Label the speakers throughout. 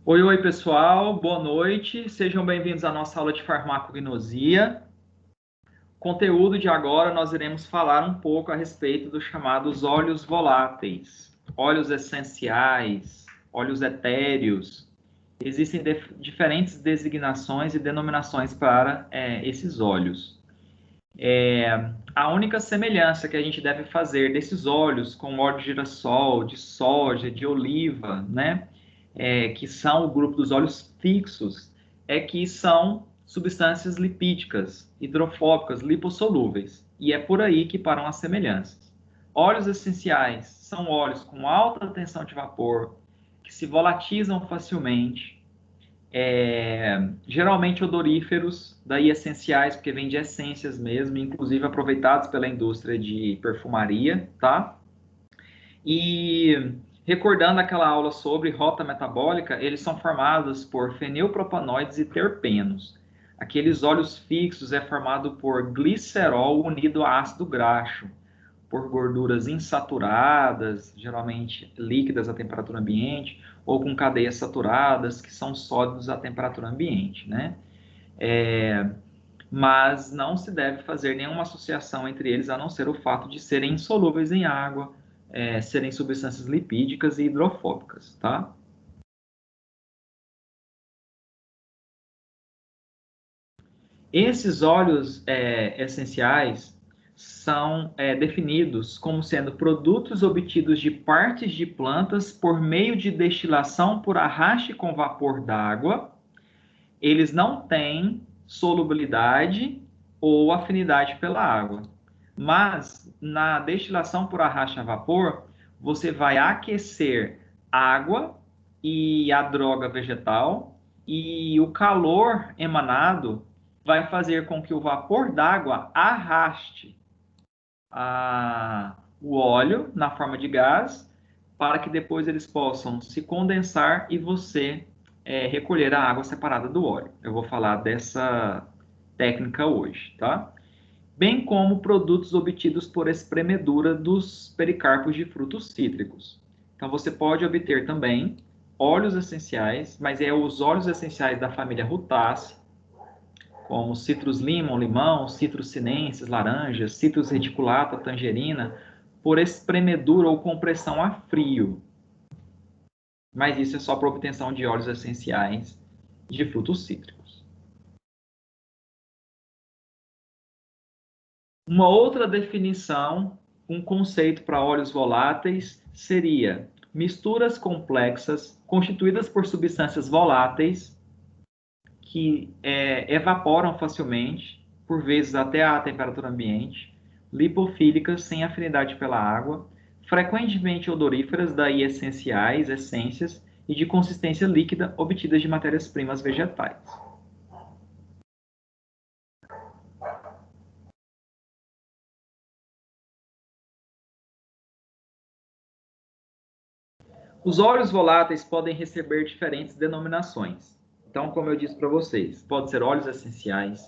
Speaker 1: Oi, pessoal, boa noite. Sejam bem-vindos à nossa aula de farmacognosia. Conteúdo de agora, nós iremos falar um pouco a respeito dos chamados óleos voláteis, óleos essenciais, óleos etéreos. Existem diferentes designações e denominações para esses óleos. A única semelhança que a gente deve fazer desses óleos com óleo de girassol, de soja, de oliva, né? Que são o grupo dos óleos fixos, é que são substâncias lipídicas, hidrofóbicas, lipossolúveis. E é por aí que param as semelhanças. Óleos essenciais são óleos com alta tensão de vapor, que se volatilizam facilmente, geralmente odoríferos, daí essenciais, porque vem de essências mesmo, inclusive aproveitados pela indústria de perfumaria, tá? E recordando aquela aula sobre rota metabólica, eles são formados por fenilpropanoides e terpenos. Aqueles óleos fixos é formado por glicerol unido a ácido graxo, por gorduras insaturadas, geralmente líquidas à temperatura ambiente, ou com cadeias saturadas, que são sólidos à temperatura ambiente, né? Mas não se deve fazer nenhuma associação entre eles, a não ser o fato de serem insolúveis em água, serem substâncias lipídicas e hidrofóbicas, tá? Esses óleos essenciais são definidos como sendo produtos obtidos de partes de plantas por meio de destilação por arraste com vapor d'água. Eles não têm solubilidade ou afinidade pela água. Mas na destilação por arraste a vapor, você vai aquecer água e a droga vegetal, e o calor emanado vai fazer com que o vapor d'água arraste o óleo na forma de gás, para que depois eles possam se condensar e você recolher a água separada do óleo. Eu vou falar dessa técnica hoje, tá? Bem como produtos obtidos por espremedura dos pericarpos de frutos cítricos. Então você pode obter também óleos essenciais, mas os óleos essenciais da família Rutaceae, como citrus limon, limão, citrus sinensis, laranjas, citrus reticulata, tangerina, por espremedura ou compressão a frio. Mas isso é só para obtenção de óleos essenciais de frutos cítricos. Uma outra definição, um conceito para óleos voláteis seria misturas complexas constituídas por substâncias voláteis que evaporam facilmente, por vezes até a temperatura ambiente, lipofílicas sem afinidade pela água, frequentemente odoríferas, daí essenciais, essências, e de consistência líquida obtidas de matérias-primas vegetais. Os óleos voláteis podem receber diferentes denominações. Então, como eu disse para vocês, pode ser óleos essenciais,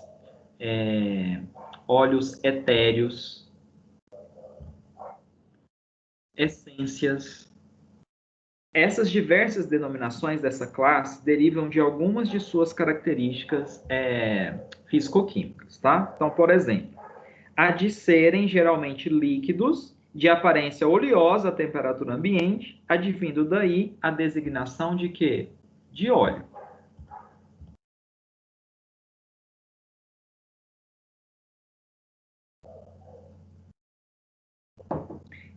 Speaker 1: óleos etéreos, essências. Essas diversas denominações dessa classe derivam de algumas de suas características físico-químicas, tá? Então, por exemplo, a de serem geralmente líquidos, de aparência oleosa à temperatura ambiente, advindo daí a designação de quê? De óleo.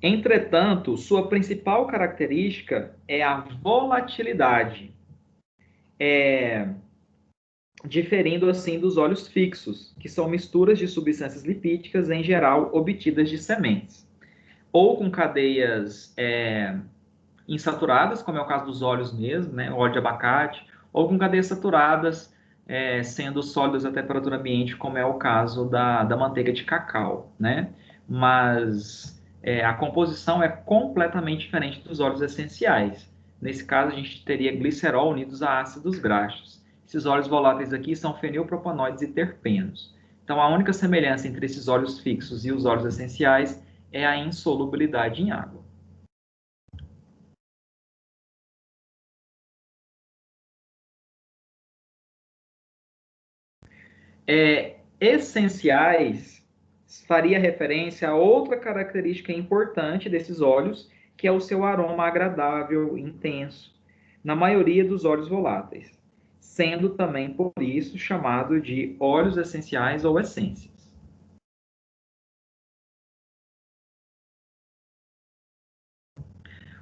Speaker 1: Entretanto, sua principal característica é a volatilidade, diferindo assim dos óleos fixos, que são misturas de substâncias lipídicas, em geral, obtidas de sementes, ou com cadeias insaturadas, como é o caso dos óleos mesmo, né, óleo de abacate, ou com cadeias saturadas, sendo sólidos à temperatura ambiente, como é o caso da manteiga de cacau, né? Mas a composição é completamente diferente dos óleos essenciais. Nesse caso, a gente teria glicerol unidos a ácidos graxos. Esses óleos voláteis aqui são fenilpropanoides e terpenos. Então, a única semelhança entre esses óleos fixos e os óleos essenciais é a insolubilidade em água. Essenciais faria referência a outra característica importante desses óleos, que é o seu aroma agradável, intenso, na maioria dos óleos voláteis, sendo também por isso chamado de óleos essenciais ou essências.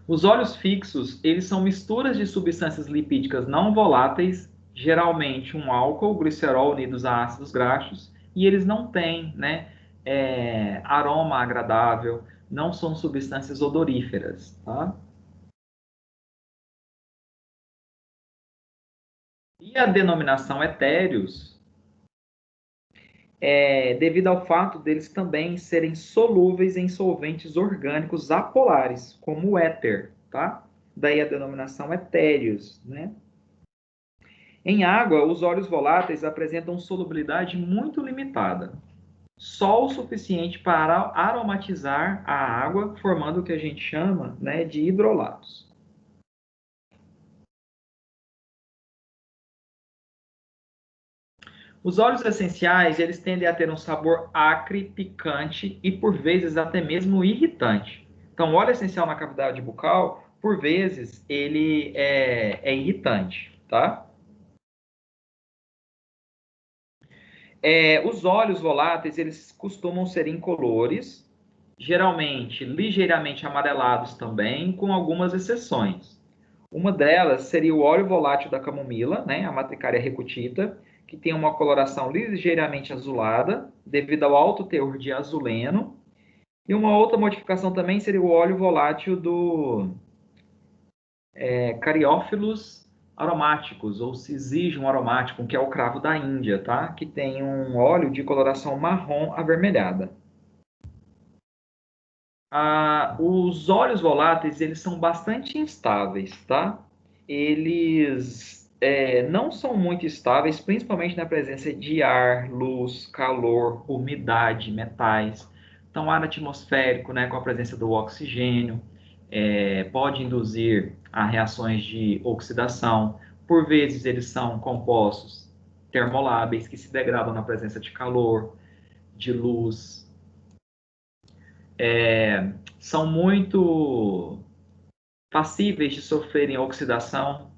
Speaker 1: Os óleos fixos, eles são misturas de substâncias lipídicas não voláteis, geralmente um álcool, glicerol unidos a ácidos graxos, e eles não têm, né, aroma agradável, não são substâncias odoríferas, tá? E a denominação etéreos devido ao fato deles também serem solúveis em solventes orgânicos apolares, como o éter, tá? Daí a denominação etéreos, né? Em água, os óleos voláteis apresentam solubilidade muito limitada, só o suficiente para aromatizar a água, formando o que a gente chama, né, de hidrolatos. Os óleos essenciais, eles tendem a ter um sabor acre, picante e, por vezes, até mesmo irritante. Então, o óleo essencial na cavidade bucal, por vezes, ele é irritante, tá? Os óleos voláteis, eles costumam ser incolores, geralmente ligeiramente amarelados também, com algumas exceções. Uma delas seria o óleo volátil da camomila, né, a Matricária recutita, que tem uma coloração ligeiramente azulada, devido ao alto teor de azuleno. E uma outra modificação também seria o óleo volátil do Cariófilos aromáticos, ou Syzygium aromático, que é o cravo da Índia, tá? Que tem um óleo de coloração marrom avermelhada. Os óleos voláteis, eles são bastante instáveis, tá? Eles não são muito estáveis, principalmente na presença de ar, luz, calor, umidade, metais. Então, ar atmosférico, né, com a presença do oxigênio, pode induzir a reações de oxidação. Por vezes, eles são compostos termoláveis, que se degradam na presença de calor, de luz, são muito passíveis de sofrerem oxidação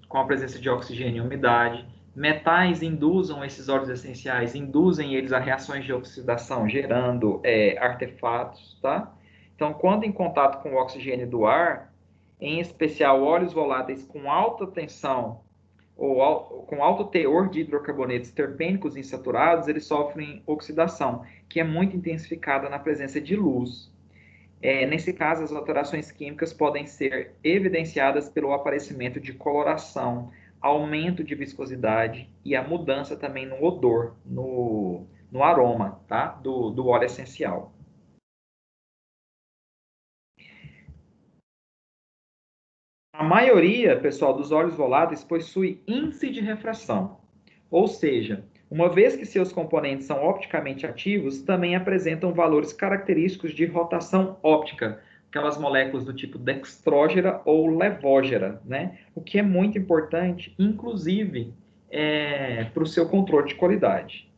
Speaker 1: com a presença de oxigênio e umidade. Metais induzem esses óleos essenciais, induzem eles a reações de oxidação, gerando artefatos, tá? Então, quando em contato com o oxigênio do ar, em especial óleos voláteis com alta tensão ou com alto teor de hidrocarbonetos terpênicos insaturados, eles sofrem oxidação, que é muito intensificada na presença de luz. Nesse caso, as alterações químicas podem ser evidenciadas pelo aparecimento de coloração, aumento de viscosidade e a mudança também no odor, no aroma, tá? do óleo essencial. A maioria, pessoal, dos óleos voláteis possui índice de refração, ou seja, uma vez que seus componentes são opticamente ativos, também apresentam valores característicos de rotação óptica, aquelas moléculas do tipo dextrógera ou levógera, né? O que é muito importante, inclusive, para o seu controle de qualidade.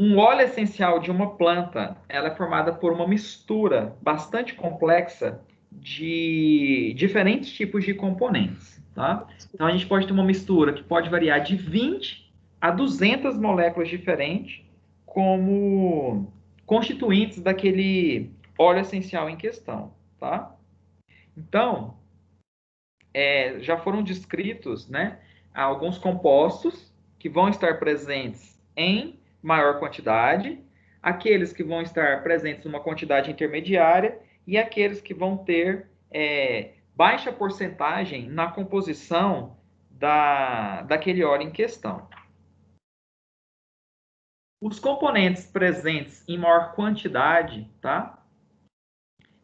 Speaker 1: Um óleo essencial de uma planta, ela é formada por uma mistura bastante complexa de diferentes tipos de componentes, tá? Então a gente pode ter uma mistura que pode variar de 20 a 200 moléculas diferentes como constituintes daquele óleo essencial em questão, tá? Então, já foram descritos, né, alguns compostos que vão estar presentes em maior quantidade, aqueles que vão estar presentes numa quantidade intermediária e aqueles que vão ter baixa porcentagem na composição daquele óleo em questão. Os componentes presentes em maior quantidade, tá?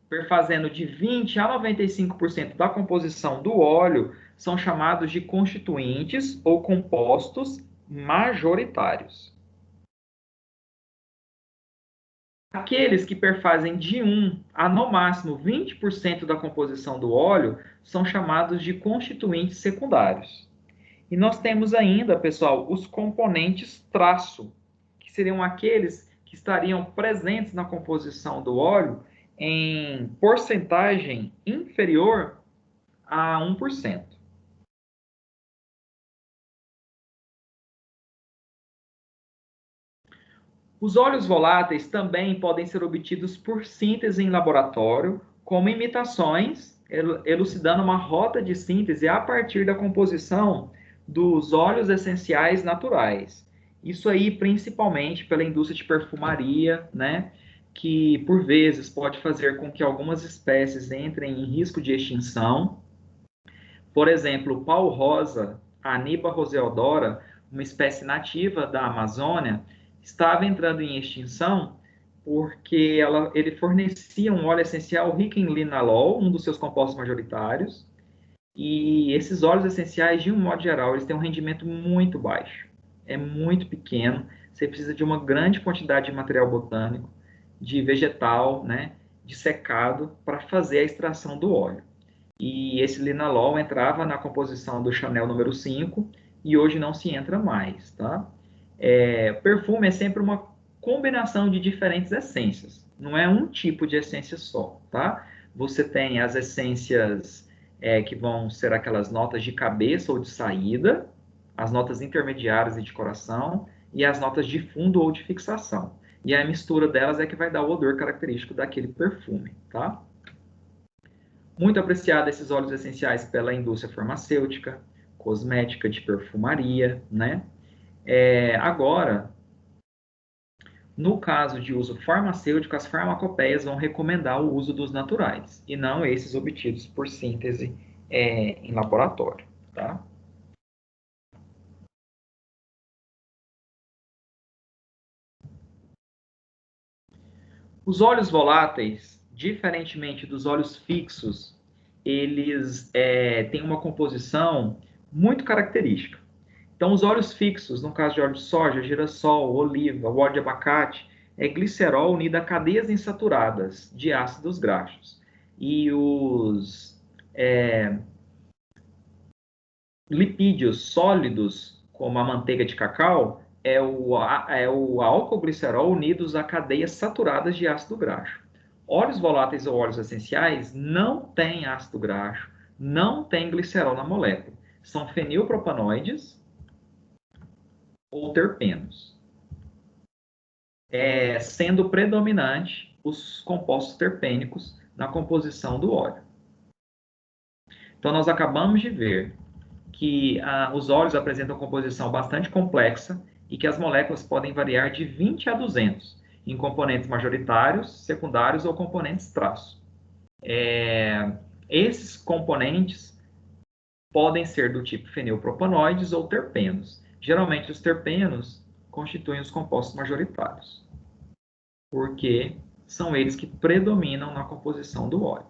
Speaker 1: Perfazendo de 20 a 95% da composição do óleo, são chamados de constituintes ou compostos majoritários. Aqueles que perfazem de 1 a, no máximo, 20% da composição do óleo são chamados de constituintes secundários. E nós temos ainda, pessoal, os componentes traço, que seriam aqueles que estariam presentes na composição do óleo em porcentagem inferior a 1%. Os óleos voláteis também podem ser obtidos por síntese em laboratório, como imitações, elucidando uma rota de síntese a partir da composição dos óleos essenciais naturais. Isso aí principalmente pela indústria de perfumaria, né? Que por vezes pode fazer com que algumas espécies entrem em risco de extinção. Por exemplo, o pau-rosa, a Anipa roseodora, uma espécie nativa da Amazônia, estava entrando em extinção porque ele fornecia um óleo essencial rico em linalol, um dos seus compostos majoritários, e esses óleos essenciais, de um modo geral, eles têm um rendimento muito baixo. É muito pequeno, você precisa de uma grande quantidade de material botânico, de vegetal, né, de secado, para fazer a extração do óleo. E esse linalol entrava na composição do Chanel número 5 e hoje não se entra mais, tá? Perfume é sempre uma combinação de diferentes essências, não é um tipo de essência só, tá? Você tem as essências que vão ser aquelas notas de cabeça ou de saída, as notas intermediárias e de coração, e as notas de fundo ou de fixação. E a mistura delas é que vai dar o odor característico daquele perfume, tá? Muito apreciado esses óleos essenciais pela indústria farmacêutica, cosmética, de perfumaria, né? Agora, no caso de uso farmacêutico, as farmacopeias vão recomendar o uso dos naturais, e não esses obtidos por síntese em laboratório, tá? Os óleos voláteis, diferentemente dos óleos fixos, eles têm uma composição muito característica. Então, os óleos fixos, no caso de óleo de soja, girassol, oliva, óleo de abacate, é glicerol unido a cadeias insaturadas de ácidos graxos. E os lipídios sólidos, como a manteiga de cacau, é o álcool glicerol unidos a cadeias saturadas de ácido graxo. Óleos voláteis ou óleos essenciais não têm ácido graxo, não tem glicerol na molécula. São fenilpropanoides ou terpenos, sendo predominante os compostos terpênicos na composição do óleo. Então, nós acabamos de ver que os óleos apresentam composição bastante complexa e que as moléculas podem variar de 20 a 200 em componentes majoritários, secundários ou componentes traço. Esses componentes podem ser do tipo fenilpropanoides ou terpenos. Geralmente, os terpenos constituem os compostos majoritários, porque são eles que predominam na composição do óleo.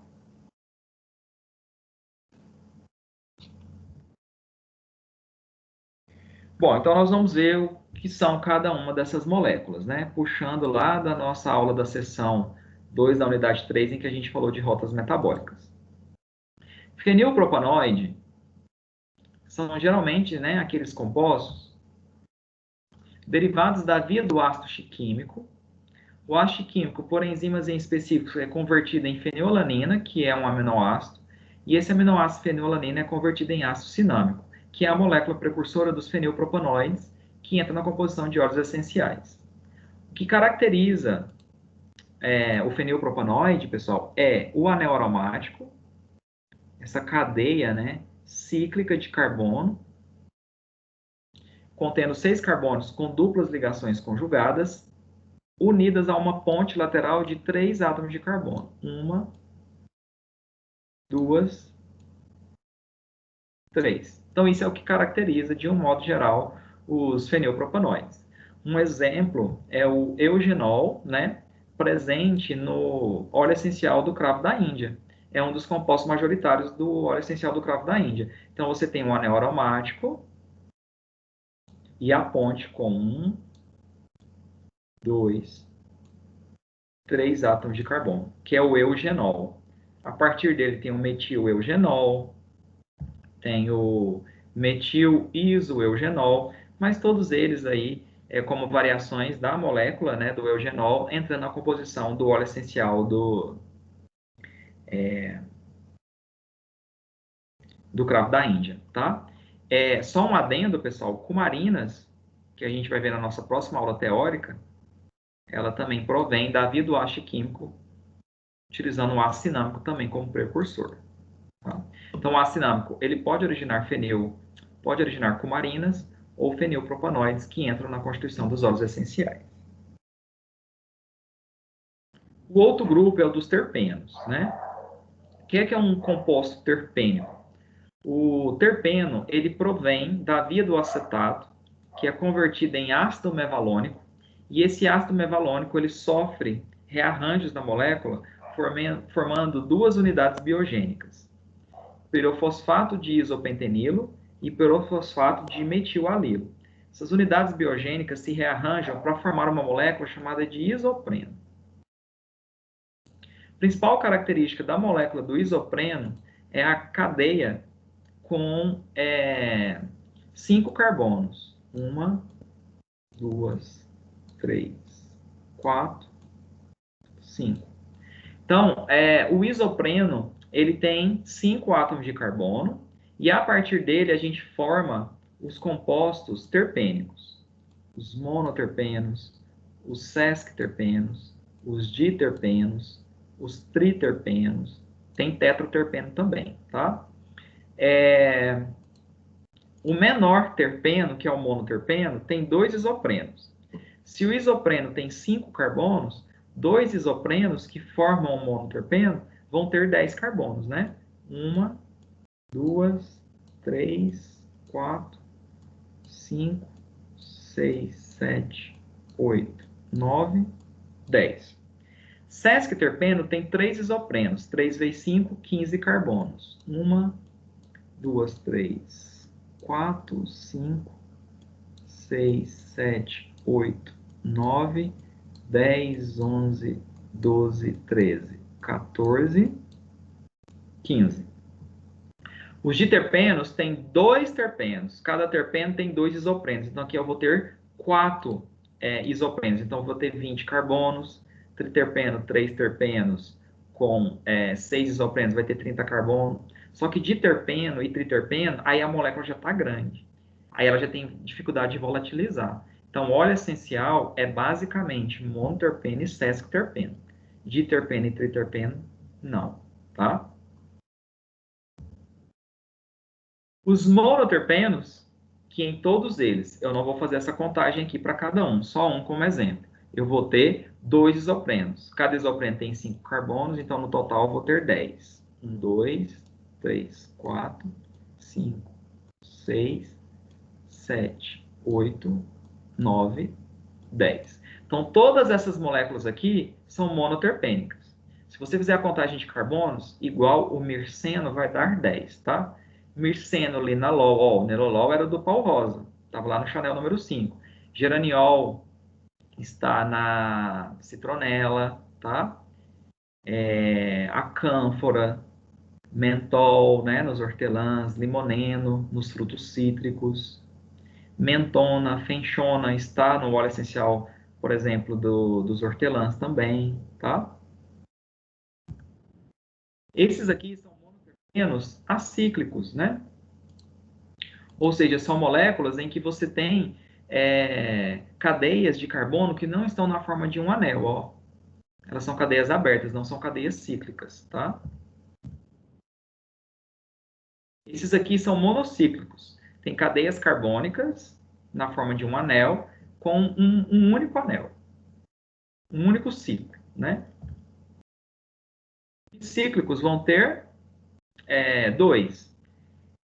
Speaker 1: Bom, então nós vamos ver o que são cada uma dessas moléculas, né? Puxando lá da nossa aula da seção 2 da unidade 3, em que a gente falou de rotas metabólicas. Fenilpropanoide são geralmente, né, aqueles compostos derivados da via do ácido químico. O ácido químico, por enzimas em específico, é convertido em fenilalanina, que é um aminoácido, e esse aminoácido fenilalanina é convertido em ácido cinâmico, que é a molécula precursora dos fenilpropanoides, que entra na composição de óleos essenciais. O que caracteriza o fenilpropanoide, pessoal, é o anel aromático, essa cadeia, né, cíclica de carbono, contendo 6 carbonos com duplas ligações conjugadas, unidas a uma ponte lateral de 3 átomos de carbono. 1, 2, 3. Então, isso é o que caracteriza, de um modo geral, os fenilpropanoides. Um exemplo é o eugenol, né, presente no óleo essencial do cravo da Índia. É um dos compostos majoritários do óleo essencial do cravo da Índia. Então, você tem um anel aromático e a ponte com 1, 2, 3 átomos de carbono, que é o eugenol. A partir dele tem o metil-eugenol, tem o metil-isoeugenol, mas todos eles aí como variações da molécula, né, do eugenol, entrando na composição do óleo essencial do cravo da Índia, tá? Só um adendo, pessoal, cumarinas, que a gente vai ver na nossa próxima aula teórica, ela também provém da via do ácido químico, utilizando o ácido cinâmico também como precursor. Tá? Então, o ácido cinâmico, ele pode originar fenil, pode originar cumarinas ou fenilpropanoides que entram na constituição dos óleos essenciais. O outro grupo é o dos terpenos, né? O que é um composto terpênico? O terpeno, ele provém da via do acetato, que é convertido em ácido mevalônico, e esse ácido mevalônico, ele sofre rearranjos na molécula, formando duas unidades biogênicas, pirofosfato de isopentenilo e pirofosfato de metilalilo. Essas unidades biogênicas se rearranjam para formar uma molécula chamada de isopreno. A principal característica da molécula do isopreno é a cadeia com 5 carbonos. 1, 2, 3, 4, 5. Então, o isopreno, ele tem 5 átomos de carbono, e a partir dele a gente forma os compostos terpênicos, os monoterpenos, os sesquiterpenos, os diterpenos, os triterpenos, tem tetraterpeno também, tá? O menor terpeno, que é o monoterpeno, tem 2 isoprenos. Se o isopreno tem 5 carbonos, 2 isoprenos que formam o monoterpeno vão ter 10 carbonos, né? 1, 2, 3, 4, 5, 6, 7, 8, 9, 10. Sesquiterpeno tem 3 isoprenos, 3 vezes 5, 15 carbonos. 1, 2, 3, 4, 5, 6, 7, 8, 9, 10, 11, 12, 13, 14, 15. Os diterpenos têm 2 terpenos. Cada terpeno tem 2 isoprenos. Então, aqui eu vou ter 4 isoprenos. Então, eu vou ter 20 carbonos. Triterpeno, 3 terpenos com 6 isoprenos, vai ter 30 carbono. Só que diterpeno e triterpeno, aí a molécula já está grande. Aí ela já tem dificuldade de volatilizar. Então, o óleo essencial é basicamente monoterpeno e sesquiterpeno. Diterpeno e triterpeno, não, tá? Os monoterpenos, que em todos eles, eu não vou fazer essa contagem aqui para cada um, só um como exemplo. Eu vou ter 2 isoprenos. Cada isopreno tem 5 carbonos, então no total eu vou ter 10. 1, 2, 3, 4, 5, 6, 7, 8, 9, 10. Então, todas essas moléculas aqui são monoterpênicas. Se você fizer a contagem de carbonos, igual o mirceno vai dar 10, tá? Mirceno, linalol, ó, o nerolol era do pau rosa, estava lá no Chanel número 5. Geraniol está na citronela, tá? A cânfora, mentol, né, nos hortelãs, limoneno, nos frutos cítricos, mentona, fenchona está no óleo essencial, por exemplo, dos hortelãs também, tá? Esses aqui são monoterpenos acíclicos, né? Ou seja, são moléculas em que você tem cadeias de carbono que não estão na forma de um anel, ó. Elas são cadeias abertas, não são cadeias cíclicas, tá? Esses aqui são monocíclicos. Tem cadeias carbônicas na forma de um anel com um único anel, um único ciclo, né? Cíclicos vão ter 2.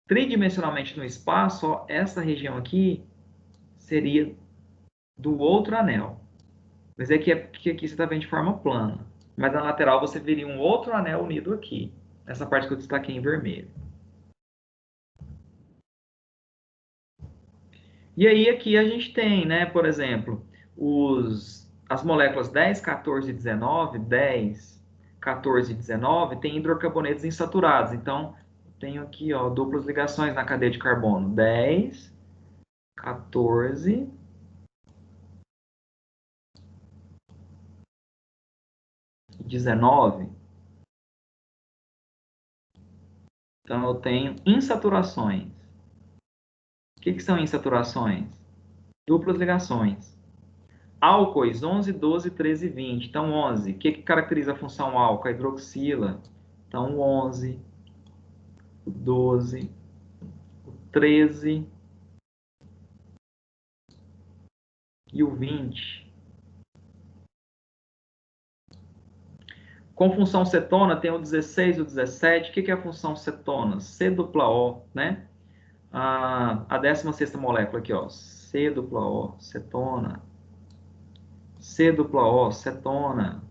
Speaker 1: Tridimensionalmente no espaço, ó, essa região aqui seria do outro anel. Mas é que aqui você está vendo de forma plana. Mas na lateral você veria um outro anel unido aqui. Essa parte que eu destaquei em vermelho. E aí aqui a gente tem, né, por exemplo, os as moléculas 10, 14 e 19, 10, 14 e 19 têm hidrocarbonetos insaturados. Então, tenho aqui, ó, duplas ligações na cadeia de carbono. 10, 14 e 19. Então, eu tenho insaturações. O que são insaturações? Duplas ligações. Álcoois 11, 12, 13 e 20. Então, 11. O que caracteriza a função álcool? A hidroxila. Então, 11, 12, 13 e o 20. Com função cetona, tem o 16 e o 17. O que é a função cetona? C-dupla-O, né? A 16ª molécula aqui, ó. C-dupla-O, cetona. C-dupla-O, cetona.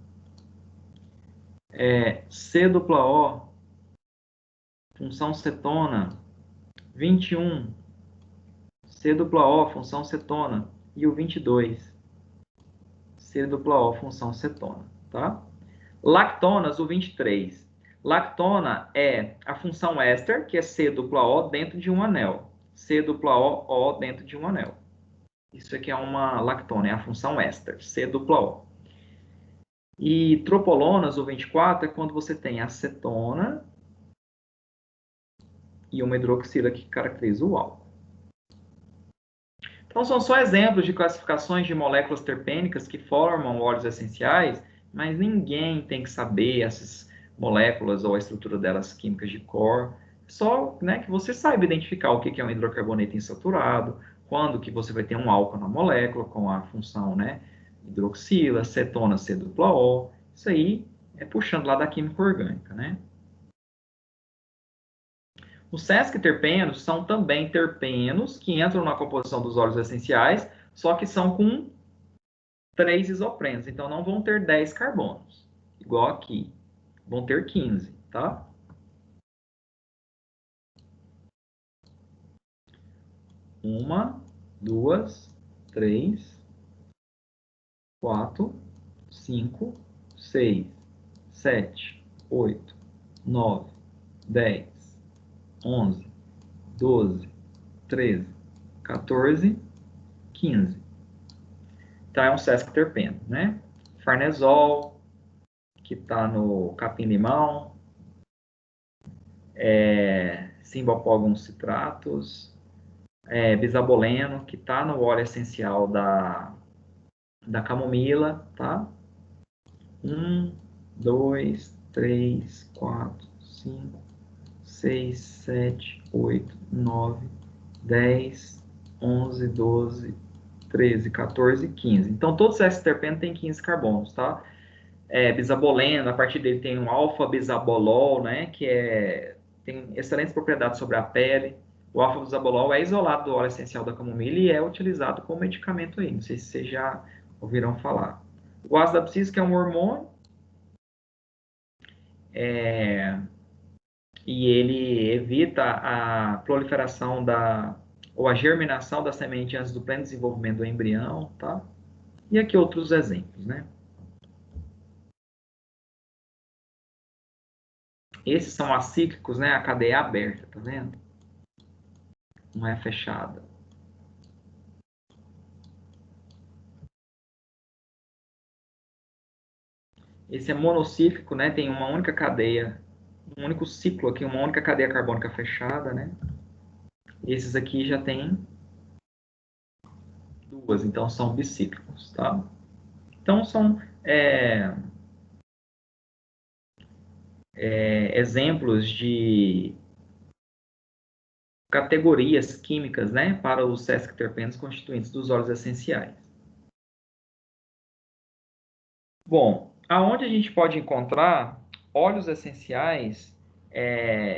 Speaker 1: C-dupla-O, função cetona. 21. C-dupla-O, função cetona. E o 22. C-dupla-O, função cetona, tá? Lactonas, o 23. Lactona é a função éster, que é C-dupla-O dentro de um anel. C-dupla-O, O dentro de um anel. Isso aqui é uma lactona, é a função éster, C-dupla-O. E tropolonas, o 24, é quando você tem acetona e uma hidroxila que caracteriza o álcool. Então, são só exemplos de classificações de moléculas terpênicas que formam óleos essenciais, mas ninguém tem que saber essas moléculas ou a estrutura delas químicas de cor. Só, né, que você saiba identificar o que é um hidrocarboneto insaturado, quando que você vai ter um álcool na molécula com a função, né, hidroxila, cetona, C-dupla-O. Isso aí é puxando lá da química orgânica, né? Os sesquiterpenos são também terpenos que entram na composição dos óleos essenciais, só que são com 3 isoprenos. Então, não vão ter 10 carbonos, igual aqui. Vão ter 15, tá? Uma, duas, três, 4, 5, 6, 7, 8, 9, 10, 11, 12, 13, 14, 15. Então, é um sesquiterpeno, né? Farnesol, que está no capim-limão, Cymbopogon citratus, bisaboleno, que está no óleo essencial da camomila, tá? 1, 2, 3, 4, 5, 6, 7, 8, 9, 10, 11, 12, 13, 14, 15. Então, todos esses terpenos têm 15 carbonos, tá? Bisaboleno, a partir dele tem um alfa-bisabolol, né? Que tem excelentes propriedades sobre a pele. O alfa-bisabolol é isolado do óleo essencial da camomila e é utilizado como medicamento aí. Não sei se vocês já ouviram falar. O ácido abscísico é um hormônio, e ele evita a proliferação ou a germinação da semente antes do pleno desenvolvimento do embrião, tá? E aqui outros exemplos, né? Esses são acíclicos, né? A cadeia é aberta, tá vendo? Não é fechada. Esse é monocíclico, né? Tem uma única cadeia, um único ciclo aqui, uma única cadeia carbônica fechada, né? Esses aqui já tem duas, então são bicíclicos, tá? Então são exemplos de categorias químicas, né? Para os sesquiterpenos constituintes dos óleos essenciais. Bom, aonde a gente pode encontrar óleos essenciais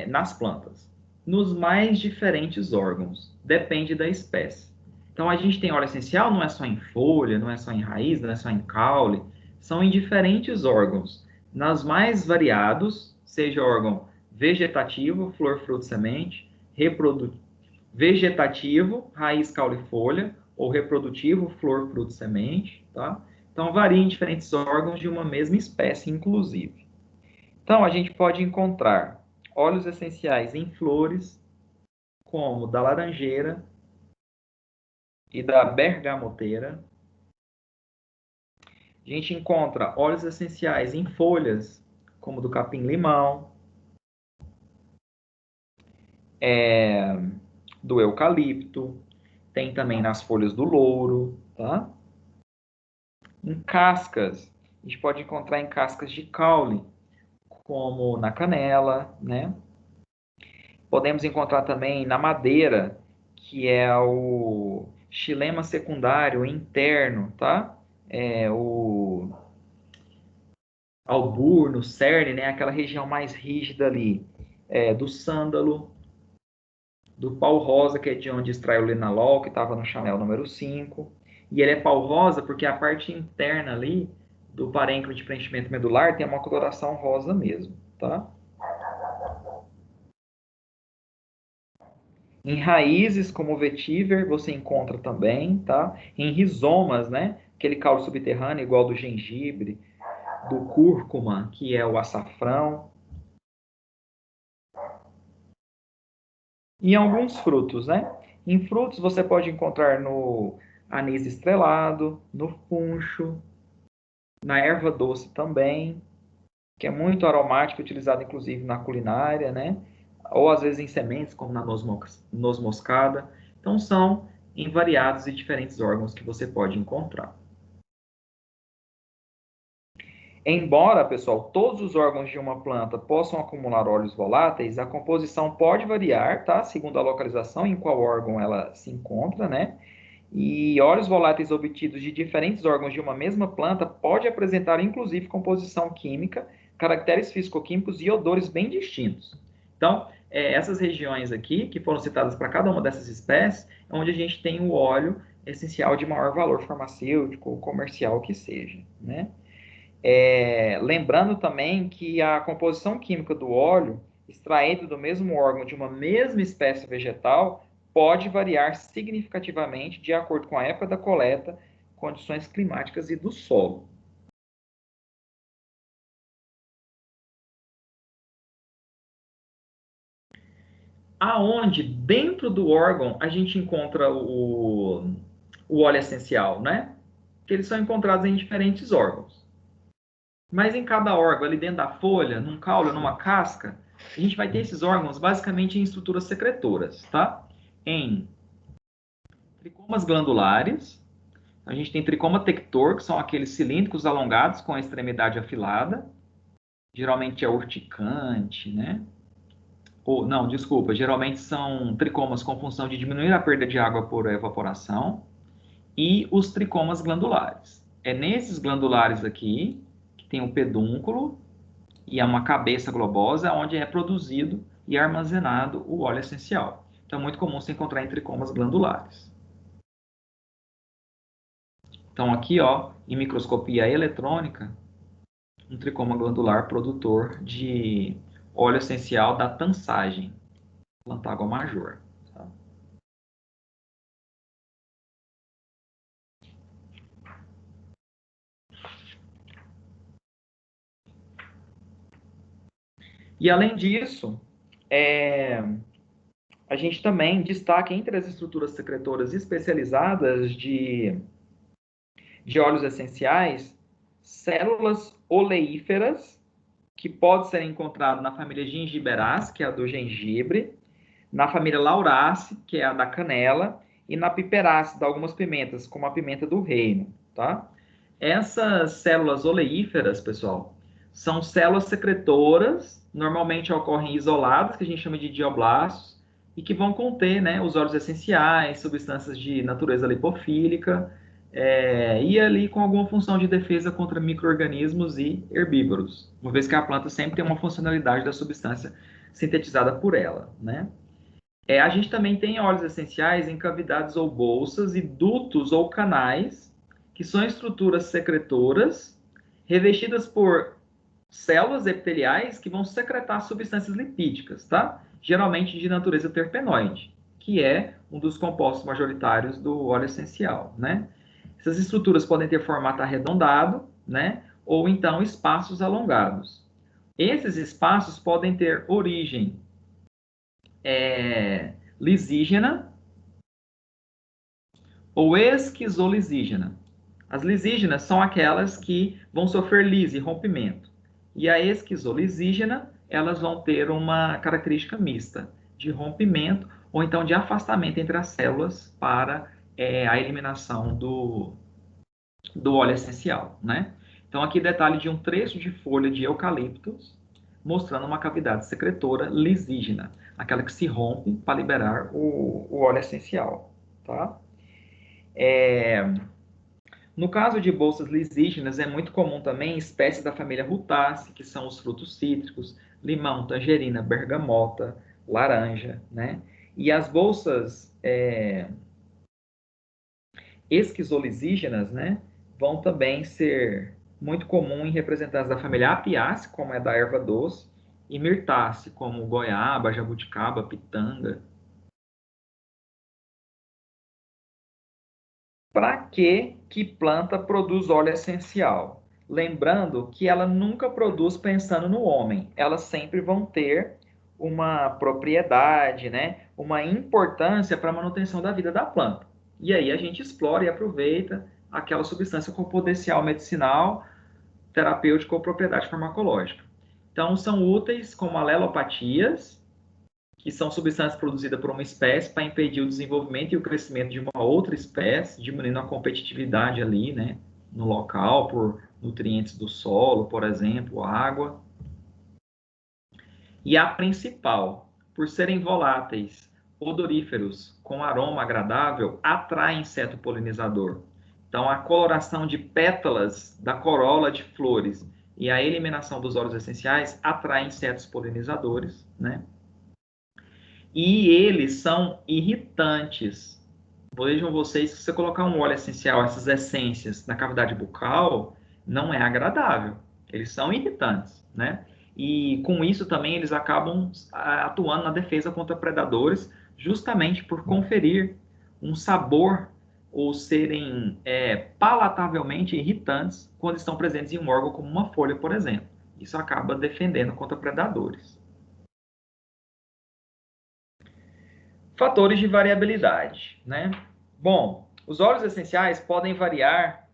Speaker 1: nas plantas? Nos mais diferentes órgãos, depende da espécie. Então, a gente tem óleo essencial, não é só em folha, não é só em raiz, não é só em caule, são em diferentes órgãos, nas mais variados, seja órgão vegetativo, flor, fruto, semente, vegetativo, raiz, caule, folha, ou reprodutivo, flor, fruto, semente, tá? Então, varia em diferentes órgãos de uma mesma espécie, inclusive. Então, a gente pode encontrar óleos essenciais em flores, como da laranjeira e da bergamoteira. A gente encontra óleos essenciais em folhas, como do capim-limão, do eucalipto, tem também nas folhas do louro, tá? Em cascas, a gente pode encontrar em cascas de caule, como na canela, né? Podemos encontrar também na madeira, que é o xilema secundário interno, tá? O alburno, cerne, né? Aquela região mais rígida ali, do sândalo, do pau rosa, que é de onde extrai o linalol, que estava no Chanel número 5. E ele é pau rosa porque a parte interna ali do parênquima de preenchimento medular tem uma coloração rosa mesmo, tá? Em raízes, como o vetiver, você encontra também, tá? Em rizomas, né? Aquele caule subterrâneo igual do gengibre, do cúrcuma, que é o açafrão. E em alguns frutos, né? Em frutos você pode encontrar no anis estrelado, no funcho, na erva doce também, que é muito aromática, utilizada inclusive na culinária, né? Ou às vezes em sementes, como na noz moscada. Então são em variados e diferentes órgãos que você pode encontrar. Embora, pessoal, todos os órgãos de uma planta possam acumular óleos voláteis, a composição pode variar, tá? Segundo a localização em qual órgão ela se encontra, né? E óleos voláteis obtidos de diferentes órgãos de uma mesma planta pode apresentar, inclusive, composição química, caracteres físico-químicos e odores bem distintos. Então, essas regiões aqui, que foram citadas para cada uma dessas espécies, é onde a gente tem o óleo essencial de maior valor farmacêutico ou comercial que seja, né? Lembrando também que a composição química do óleo, extraído do mesmo órgão de uma mesma espécie vegetal, pode variar significativamente de acordo com a época da coleta, condições climáticas e do solo. Aonde dentro do órgão a gente encontra o óleo essencial, né? Que eles são encontrados em diferentes órgãos. Mas em cada órgão, ali dentro da folha, num caule, numa casca, a gente vai ter esses órgãos basicamente em estruturas secretoras, tá? Em tricomas glandulares, a gente tem tricoma tector, que são aqueles cilíndricos alongados com a extremidade afilada, geralmente é urticante, né? Ou, não, desculpa, geralmente são tricomas com função de diminuir a perda de água por evaporação, e os tricomas glandulares. É nesses glandulares aqui que tem o pedúnculo, e é uma cabeça globosa onde é produzido e armazenado o óleo essencial. Então, é muito comum se encontrar em tricomas glandulares. Então, aqui, ó, em microscopia eletrônica, um tricoma glandular produtor de óleo essencial da tansagem, Plantago major. Tá? E, além disso, a gente também destaca entre as estruturas secretoras especializadas de óleos essenciais, células oleíferas, que pode ser encontrado na família Gingiberás, que é a do gengibre, na família Lauraceae, que é a da canela, e na Piperaceae, de algumas pimentas, como a pimenta do reino, tá? Essas células oleíferas, pessoal, são células secretoras, normalmente ocorrem isoladas, que a gente chama de dioblastos, e que vão conter, né, os óleos essenciais, substâncias de natureza lipofílica, e ali com alguma função de defesa contra micro-organismos e herbívoros, uma vez que a planta sempre tem uma funcionalidade da substância sintetizada por ela, né? A gente também tem óleos essenciais em cavidades ou bolsas e dutos ou canais, que são estruturas secretoras revestidas por células epiteliais que vão secretar substâncias lipídicas, tá? Geralmente de natureza terpenoide, que é um dos compostos majoritários do óleo essencial, né? Essas estruturas podem ter formato arredondado, né? Ou então espaços alongados. Esses espaços podem ter origem lisígena ou esquizolisígena. As lisígenas são aquelas que vão sofrer lise, rompimento. E a esquizolisígena, elas vão ter uma característica mista, de rompimento ou então de afastamento entre as células para a eliminação do óleo essencial, né? Então, aqui detalhe de um trecho de folha de eucaliptus, mostrando uma cavidade secretora lisígena, aquela que se rompe para liberar o óleo essencial, tá? No caso de bolsas lisígenas, é muito comum também espécies da família Rutaceae, que são os frutos cítricos, limão, tangerina, bergamota, laranja, né? E as bolsas esquizolisígenas, né, vão também ser muito comum em representantes da família Apiaceae, como é da erva doce, e Myrtaceae, como goiaba, jabuticaba, pitanga. Para que planta produz óleo essencial? Lembrando que ela nunca produz pensando no homem. Elas sempre vão ter uma propriedade, né? Uma importância para a manutenção da vida da planta. E aí a gente explora e aproveita aquela substância com potencial medicinal, terapêutico ou propriedade farmacológica. Então, são úteis como alelopatias, que são substâncias produzidas por uma espécie para impedir o desenvolvimento e o crescimento de uma outra espécie, diminuindo a competitividade ali, né, no local, por nutrientes do solo, por exemplo, água. E a principal, por serem voláteis, odoríferos, com aroma agradável, atrai inseto polinizador. Então, a coloração de pétalas da corola de flores e a eliminação dos óleos essenciais atrai insetos polinizadores, né? E eles são irritantes. Vejam vocês que se você colocar um óleo essencial, essas essências, na cavidade bucal, não é agradável. Eles são irritantes, né? E com isso também eles acabam atuando na defesa contra predadores, justamente por conferir um sabor ou serem palatavelmente irritantes quando estão presentes em um órgão como uma folha, por exemplo. Isso acaba defendendo contra predadores. Fatores de variabilidade, né? Bom, os óleos essenciais podem variar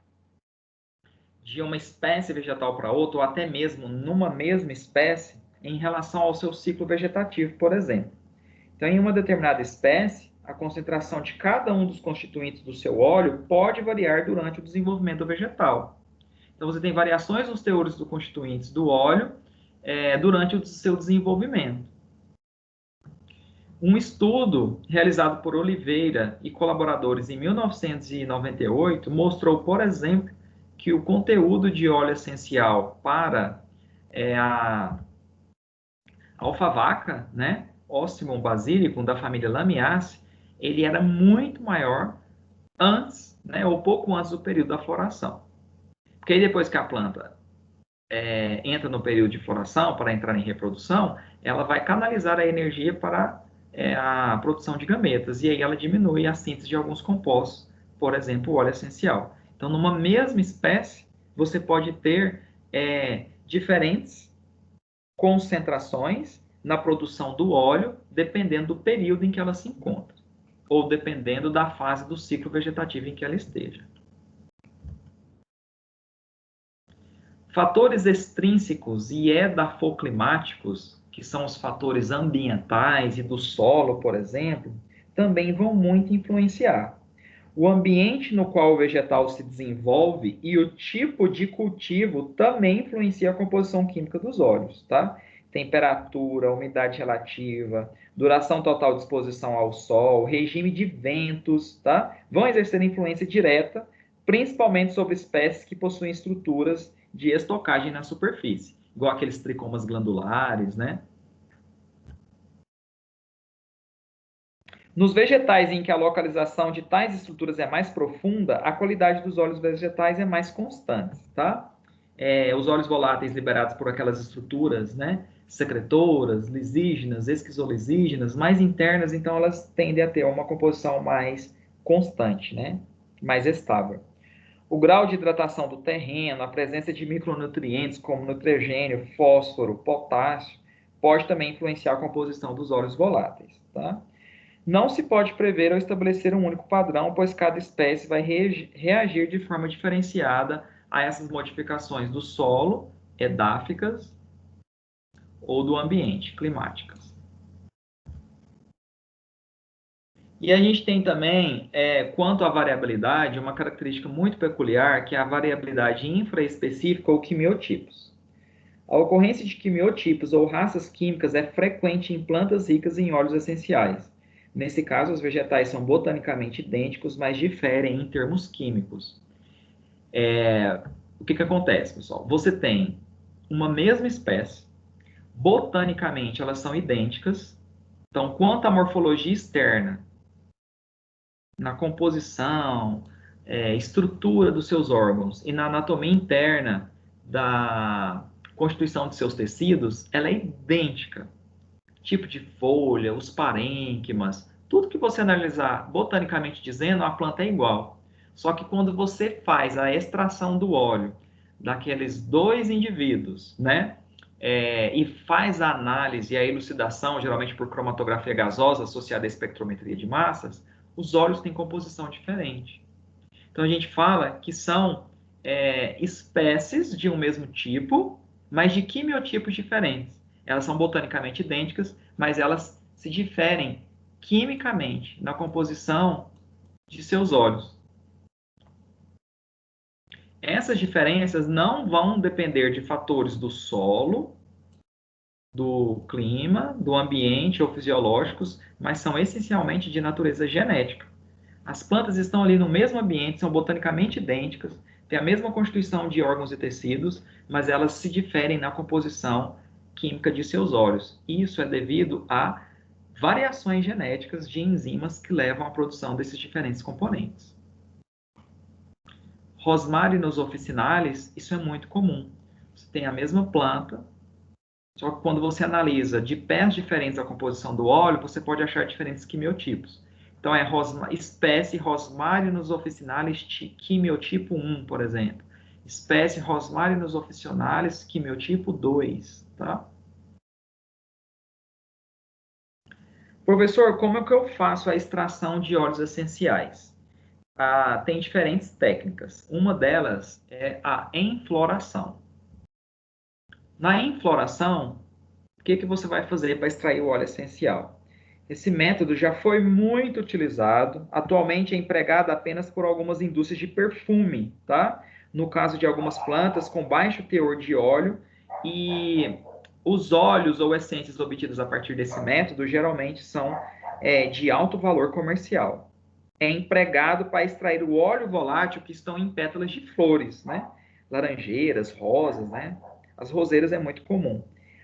Speaker 1: de uma espécie vegetal para outra, ou até mesmo numa mesma espécie, em relação ao seu ciclo vegetativo, por exemplo. Então, em uma determinada espécie, a concentração de cada um dos constituintes do seu óleo pode variar durante o desenvolvimento vegetal. Então, você tem variações nos teores dos constituintes do óleo durante o seu desenvolvimento. Um estudo realizado por Oliveira e colaboradores em 1998 mostrou, por exemplo, que o conteúdo de óleo essencial para a alfavaca, né, Ocimum basilicum, da família Lamiaceae, ele era muito maior antes, né, ou pouco antes do período da floração. Porque aí depois que a planta entra no período de floração, para entrar em reprodução, ela vai canalizar a energia para a produção de gametas, e aí ela diminui a síntese de alguns compostos, por exemplo, o óleo essencial. Então, numa mesma espécie, você pode ter diferentes concentrações na produção do óleo, dependendo do período em que ela se encontra, ou dependendo da fase do ciclo vegetativo em que ela esteja. Fatores extrínsecos e edafoclimáticos, que são os fatores ambientais e do solo, por exemplo, também vão muito influenciar. O ambiente no qual o vegetal se desenvolve e o tipo de cultivo também influencia a composição química dos óleos, tá? Temperatura, umidade relativa, duração total de exposição ao sol, regime de ventos, tá? Vão exercer influência direta, principalmente sobre espécies que possuem estruturas de estocagem na superfície, igual aqueles tricomas glandulares, né? Nos vegetais em que a localização de tais estruturas é mais profunda, a qualidade dos óleos vegetais é mais constante, tá? Os óleos voláteis liberados por aquelas estruturas, né, secretoras, lisígenas, esquizolisígenas, mais internas, então elas tendem a ter uma composição mais constante, né, mais estável. O grau de hidratação do terreno, a presença de micronutrientes como nitrogênio, fósforo, potássio, pode também influenciar a composição dos óleos voláteis, tá? Não se pode prever ou estabelecer um único padrão, pois cada espécie vai reagir de forma diferenciada a essas modificações do solo, edáficas, ou do ambiente, climáticas. E a gente tem também, quanto à variabilidade, uma característica muito peculiar, que é a variabilidade infraespecífica ou quimiotipos. A ocorrência de quimiotipos ou raças químicas é frequente em plantas ricas em óleos essenciais. Nesse caso, os vegetais são botanicamente idênticos, mas diferem em termos químicos. O que acontece, pessoal? Você tem uma mesma espécie, botanicamente elas são idênticas. Então, quanto à morfologia externa, na composição, estrutura dos seus órgãos e na anatomia interna da constituição de seus tecidos, ela é idêntica. Tipo de folha, os parênquimas, tudo que você analisar botanicamente dizendo, a planta é igual. Só que quando você faz a extração do óleo daqueles dois indivíduos, né? E faz a análise e a elucidação, geralmente por cromatografia gasosa associada à espectrometria de massas, os óleos têm composição diferente. Então a gente fala que são espécies de um mesmo tipo, mas de quimiotipos diferentes. Elas são botanicamente idênticas, mas elas se diferem quimicamente na composição de seus óleos. Essas diferenças não vão depender de fatores do solo, do clima, do ambiente ou fisiológicos, mas são essencialmente de natureza genética. As plantas estão ali no mesmo ambiente, são botanicamente idênticas, têm a mesma constituição de órgãos e tecidos, mas elas se diferem na composição química de seus óleos. Isso é devido a variações genéticas de enzimas que levam à produção desses diferentes componentes. Rosmarinus officinalis, isso é muito comum. Você tem a mesma planta, só que quando você analisa de pés diferentes a composição do óleo, você pode achar diferentes quimiotipos. Então, espécie Rosmarinus officinalis quimiotipo 1, por exemplo. Espécie Rosmarinus officinalis quimiotipo 2, tá? Professor, como é que eu faço a extração de óleos essenciais? Tem diferentes técnicas. Uma delas é a enfloração. Na enfloração, o que você vai fazer para extrair o óleo essencial? Esse método já foi muito utilizado, atualmente é empregado apenas por algumas indústrias de perfume, tá? No caso de algumas plantas com baixo teor de óleo, e os óleos ou essências obtidos a partir desse método geralmente são de alto valor comercial. É empregado para extrair o óleo volátil que estão em pétalas de flores, né? Laranjeiras, rosas, né? As roseiras é muito comum.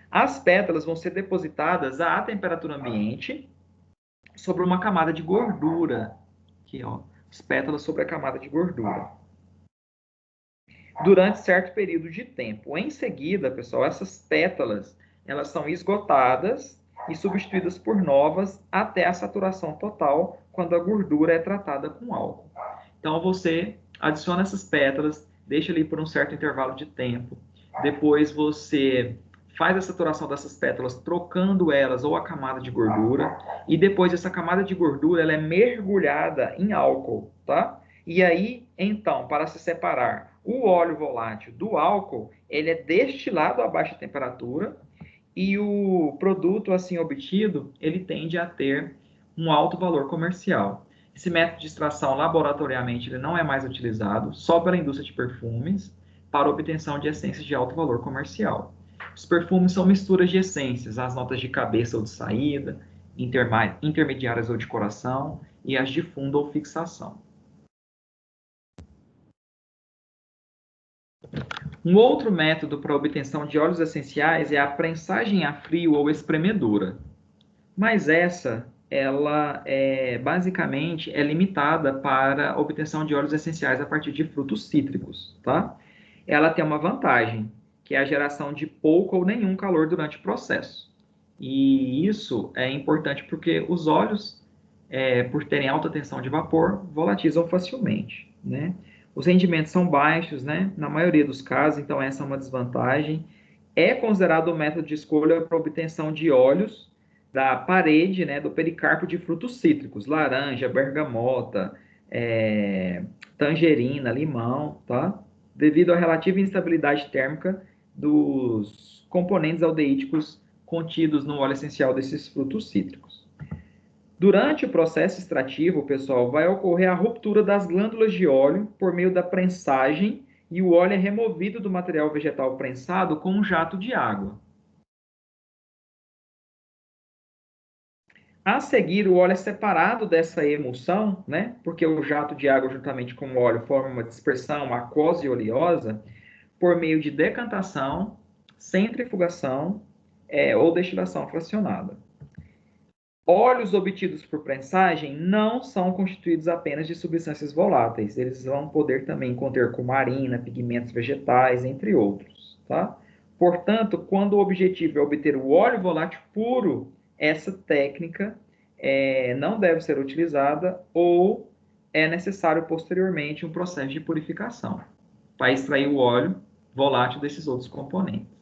Speaker 1: As pétalas vão ser depositadas à temperatura ambiente sobre uma camada de gordura. Aqui, ó, as pétalas sobre a camada de gordura. Durante certo período de tempo. Em seguida, pessoal, essas pétalas, elas são esgotadas e substituídas por novas até a saturação total, quando a gordura é tratada com álcool. Então, você adiciona essas pétalas, deixa ali por um certo intervalo de tempo. Depois você faz a saturação dessas pétalas, trocando elas ou a camada de gordura, e depois essa camada de gordura ela é mergulhada em álcool, tá? E aí, então, para se separar o óleo volátil do álcool, ele é destilado a baixa temperatura, e o produto assim obtido, ele tende a ter um alto valor comercial. Esse método de extração laboratoriamente ele não é mais utilizado, só pela indústria de perfumes, para obtenção de essências de alto valor comercial. Os perfumes são misturas de essências, as notas de cabeça ou de saída, intermediárias ou de coração, e as de fundo ou fixação. Um outro método para a obtenção de óleos essenciais é a prensagem a frio ou espremedura. Mas ela basicamente é limitada para a obtenção de óleos essenciais a partir de frutos cítricos, tá? Ela tem uma vantagem, que é a geração de pouco ou nenhum calor durante o processo. E isso é importante porque os óleos, por terem alta tensão de vapor, volatilizam facilmente, né? Os rendimentos são baixos, né? Na maioria dos casos, então essa é uma desvantagem. É considerado o método de escolha para obtenção de óleos da parede, né, do pericarpo de frutos cítricos, laranja, bergamota, tangerina, limão, tá? Devido à relativa instabilidade térmica dos componentes aldeídicos contidos no óleo essencial desses frutos cítricos. Durante o processo extrativo, pessoal, vai ocorrer a ruptura das glândulas de óleo por meio da prensagem e o óleo é removido do material vegetal prensado com um jato de água. A seguir, o óleo é separado dessa emulsão, né? Porque o jato de água juntamente com o óleo forma uma dispersão aquosa e oleosa por meio de decantação, centrifugação ou destilação fracionada. Óleos obtidos por prensagem não são constituídos apenas de substâncias voláteis, eles vão poder também conter cumarina, pigmentos vegetais, entre outros, tá? Portanto, quando o objetivo é obter o óleo volátil puro, essa técnica não deve ser utilizada ou é necessário posteriormente um processo de purificação para extrair o óleo volátil desses outros componentes.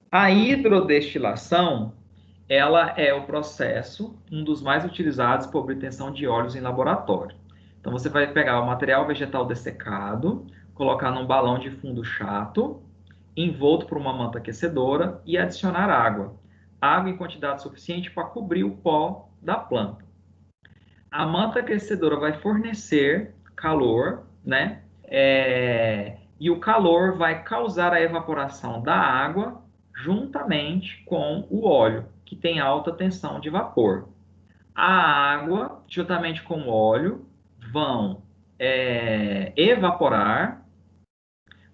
Speaker 1: A hidrodestilação, ela é o processo, um dos mais utilizados para obtenção de óleos em laboratório. Então, você vai pegar o material vegetal dessecado, colocar num balão de fundo chato, envolto por uma manta aquecedora e adicionar água. Água em quantidade suficiente para cobrir o pó da planta. A manta aquecedora vai fornecer calor, né? E o calor vai causar a evaporação da água juntamente com o óleo, que tem alta tensão de vapor. A água, juntamente com o óleo, vão evaporar,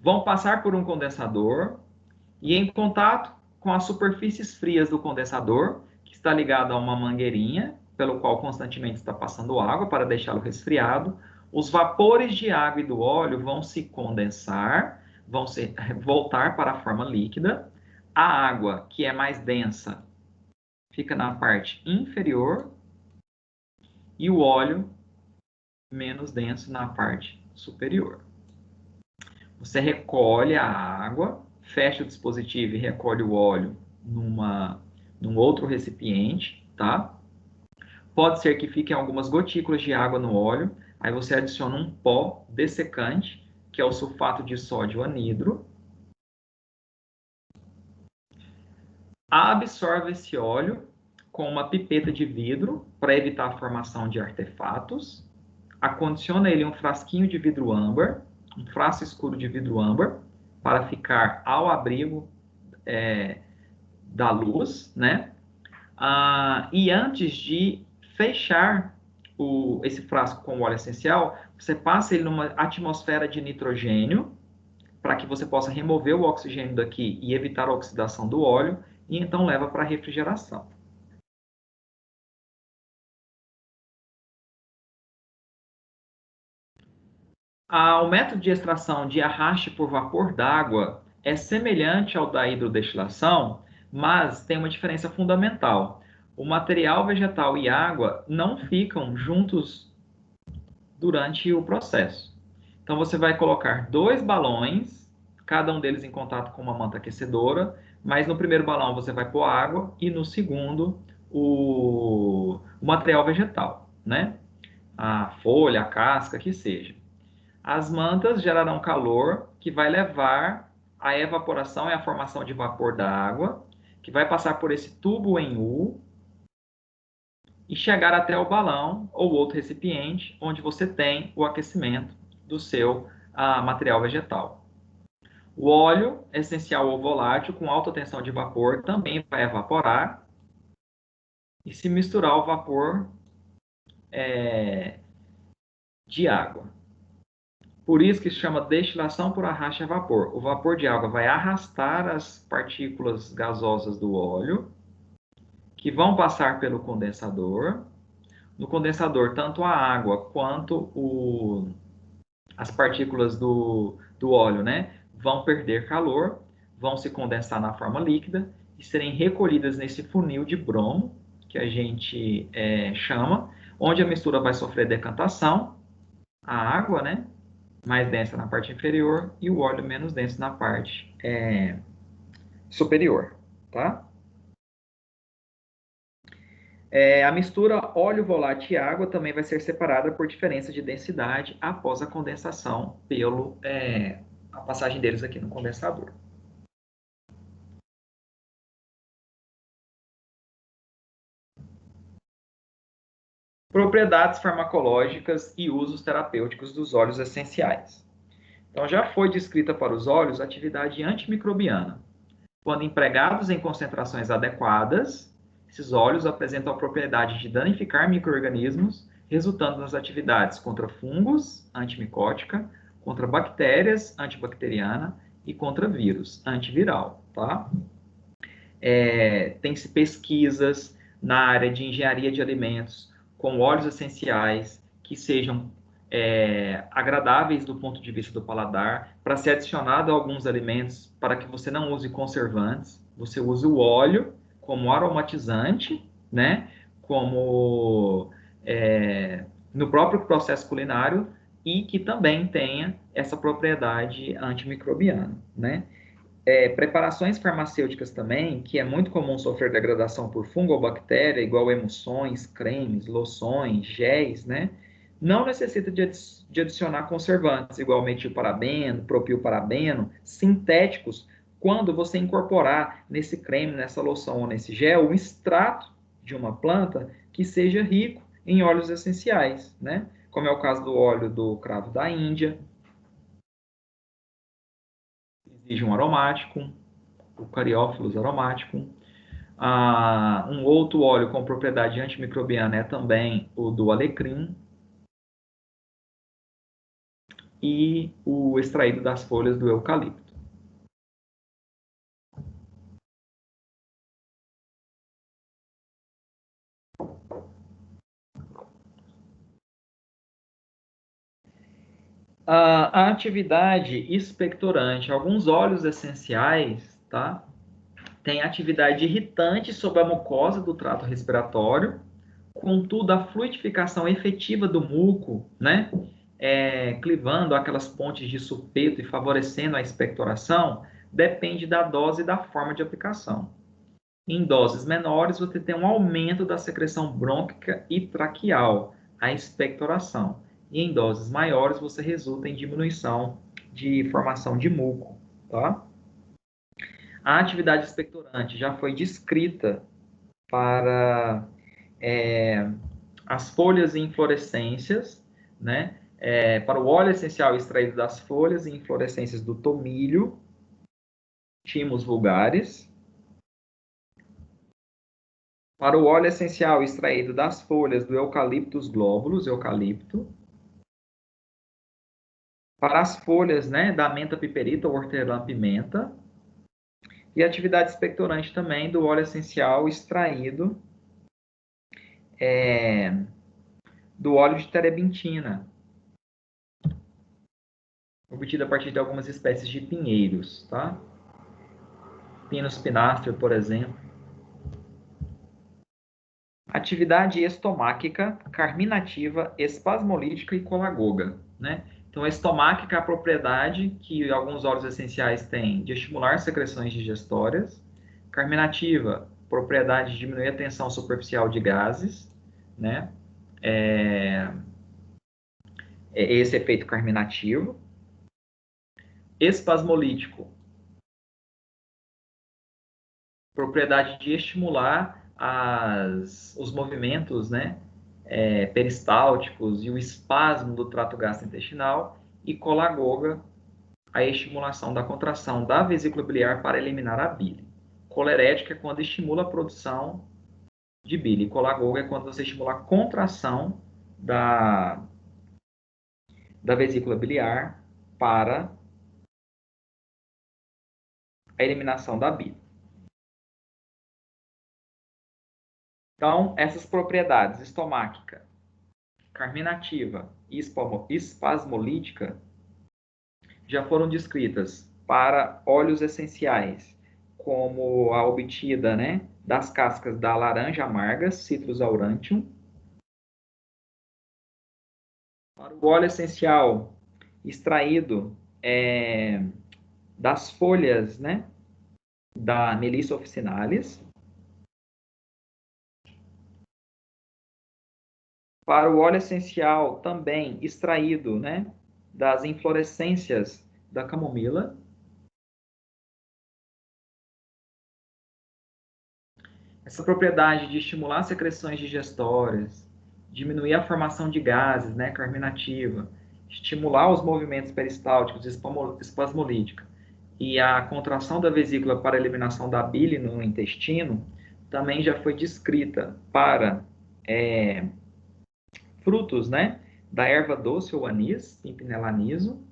Speaker 1: vão passar por um condensador e em contato com as superfícies frias do condensador, que está ligado a uma mangueirinha, pelo qual constantemente está passando água para deixá-lo resfriado, os vapores de água e do óleo vão se condensar, voltar para a forma líquida. A água, que é mais densa, fica na parte inferior e o óleo, menos denso, na parte superior. Você recolhe a água, fecha o dispositivo e recolhe o óleo num outro recipiente, tá? Pode ser que fiquem algumas gotículas de água no óleo, aí você adiciona um pó dessecante, que é o sulfato de sódio anidro. Absorve esse óleo com uma pipeta de vidro para evitar a formação de artefatos. Acondiciona ele em um frasquinho de vidro âmbar, um frasco escuro de vidro âmbar, para ficar ao abrigo da luz, né? E antes de fechar esse frasco com o óleo essencial, você passa ele numa atmosfera de nitrogênio, para que você possa remover o oxigênio daqui e evitar a oxidação do óleo, e então leva para a refrigeração. O método de extração de arraste por vapor d'água é semelhante ao da hidrodestilação, mas tem uma diferença fundamental. O material vegetal e água não ficam juntos durante o processo. Então, você vai colocar 2 balões, cada um deles em contato com uma manta aquecedora, mas no primeiro balão você vai pôr água e no segundo o material vegetal, né? A folha, a casca, que seja. As mantas gerarão calor que vai levar à evaporação e à formação de vapor da água, que vai passar por esse tubo em U e chegar até o balão ou outro recipiente onde você tem o aquecimento do seu material vegetal. O óleo essencial ou volátil com alta tensão de vapor também vai evaporar e se misturar ao vapor de água. Por isso que se chama destilação por arraste a vapor. O vapor de água vai arrastar as partículas gasosas do óleo, que vão passar pelo condensador. No condensador, tanto a água quanto as partículas do óleo, né, vão perder calor, vão se condensar na forma líquida e serem recolhidas nesse funil de bromo, que a gente chama, onde a mistura vai sofrer decantação, a água, né, mais densa na parte inferior e o óleo menos denso na parte superior, tá? A mistura óleo volátil e água também vai ser separada por diferença de densidade após a condensação pelo a passagem deles aqui no condensador. Propriedades farmacológicas e usos terapêuticos dos óleos essenciais. Então, já foi descrita para os óleos a atividade antimicrobiana. Quando empregados em concentrações adequadas, esses óleos apresentam a propriedade de danificar micro-organismos, resultando nas atividades contra fungos, antimicótica, contra bactérias, antibacteriana, e contra vírus, antiviral, tá? Tem-se pesquisas na área de engenharia de alimentos com óleos essenciais que sejam agradáveis do ponto de vista do paladar, para ser adicionado a alguns alimentos, para que você não use conservantes, você use o óleo como aromatizante, né? Como no próprio processo culinário, e que também tenha essa propriedade antimicrobiana, né? Preparações farmacêuticas também, que é muito comum sofrer degradação por fungo ou bactéria, igual emulsões, cremes, loções, géis, né? Não necessita de adicionar conservantes, igual metilparabeno, propilparabeno, sintéticos, quando você incorporar nesse creme, nessa loção ou nesse gel, um extrato de uma planta que seja rico em óleos essenciais, né? Como é o caso do óleo do cravo da Índia, exige um aromático, o Cariófilos aromático. Um outro óleo com propriedade antimicrobiana é também o do alecrim e o extraído das folhas do eucalipto. A atividade expectorante, alguns óleos essenciais, tá? Tem atividade irritante sobre a mucosa do trato respiratório, contudo, a fluidificação efetiva do muco, né? Clivando aquelas pontes de sulfeto e favorecendo a expectoração, depende da dose e da forma de aplicação. Em doses menores, você tem um aumento da secreção brônquica e traqueal, a expectoração. E em doses maiores, você resulta em diminuição de formação de muco, tá? A atividade expectorante já foi descrita para as folhas e inflorescências, né? Para o óleo essencial extraído das folhas e inflorescências do tomilho, Thymus vulgaris. Para o óleo essencial extraído das folhas do Eucalyptus globulus, eucalipto. Para as folhas, né, da menta piperita ou hortelã-pimenta. E atividade expectorante também do óleo essencial extraído do óleo de terebintina, obtido a partir de algumas espécies de pinheiros, tá? Pinus pinaster, por exemplo. Atividade estomáquica, carminativa, espasmolítica e colagoga, né? Então, a estomáquica é a propriedade que alguns óleos essenciais têm de estimular secreções digestórias. Carminativa, propriedade de diminuir a tensão superficial de gases, né? Esse efeito carminativo. Espasmolítico, propriedade de estimular os movimentos, né, peristálticos e o espasmo do trato gastrointestinal, e colagoga, a estimulação da contração da vesícula biliar para eliminar a bile. Colerética é quando estimula a produção de bile. Colagoga é quando você estimula a contração da vesícula biliar para a eliminação da bile. Então, essas propriedades estomáquica, carminativa e espasmolítica já foram descritas para óleos essenciais, como a obtida, né, das cascas da laranja amarga, Citrus aurantium, Para o óleo essencial extraído das folhas, né, da Melissa officinalis. Para o óleo essencial também extraído, né, das inflorescências da camomila. Essa propriedade de estimular secreções digestórias, diminuir a formação de gases, né, carminativa, estimular os movimentos peristálticos, espasmolítica e a contração da vesícula para a eliminação da bile no intestino, também já foi descrita para frutos, né, da erva doce ou anis, Pimpinella aniso,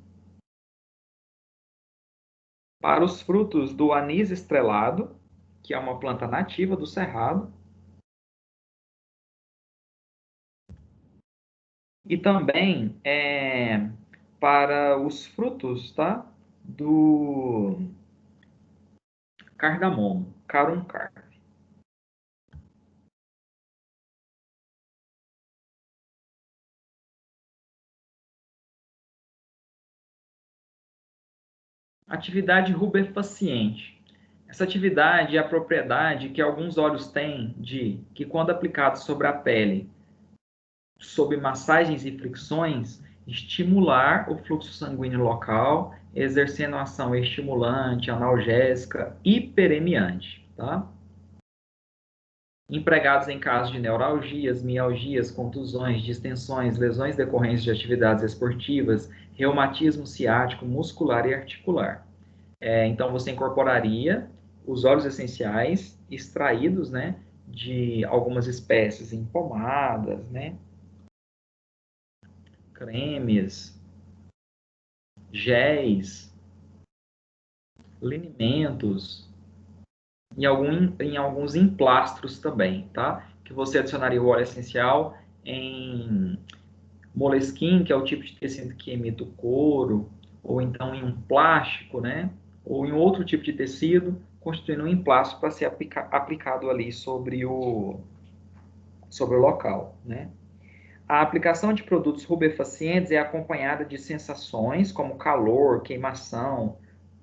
Speaker 1: para os frutos do anis estrelado, que é uma planta nativa do cerrado, e também para os frutos, tá, do cardamomo, carum carpe. Atividade rubefaciente. Essa atividade é a propriedade que alguns óleos têm de que, quando aplicados sobre a pele, sob massagens e fricções, estimular o fluxo sanguíneo local, exercendo ação estimulante, analgésica, hiperemiante, tá? Empregados em casos de neuralgias, mialgias, contusões, distensões, lesões decorrentes de atividades esportivas, reumatismo ciático, muscular e articular. Então, você incorporaria os óleos essenciais extraídos, né, de algumas espécies em pomadas, né, cremes, géis, linimentos, em alguns emplastros também, tá? Que você adicionaria o óleo essencial em moleskin, que é o tipo de tecido que emite o couro, ou então em um plástico, né? Ou em outro tipo de tecido, constituindo um emplastro para ser aplicado ali sobre o local, né? A aplicação de produtos rubefacientes é acompanhada de sensações como calor, queimação,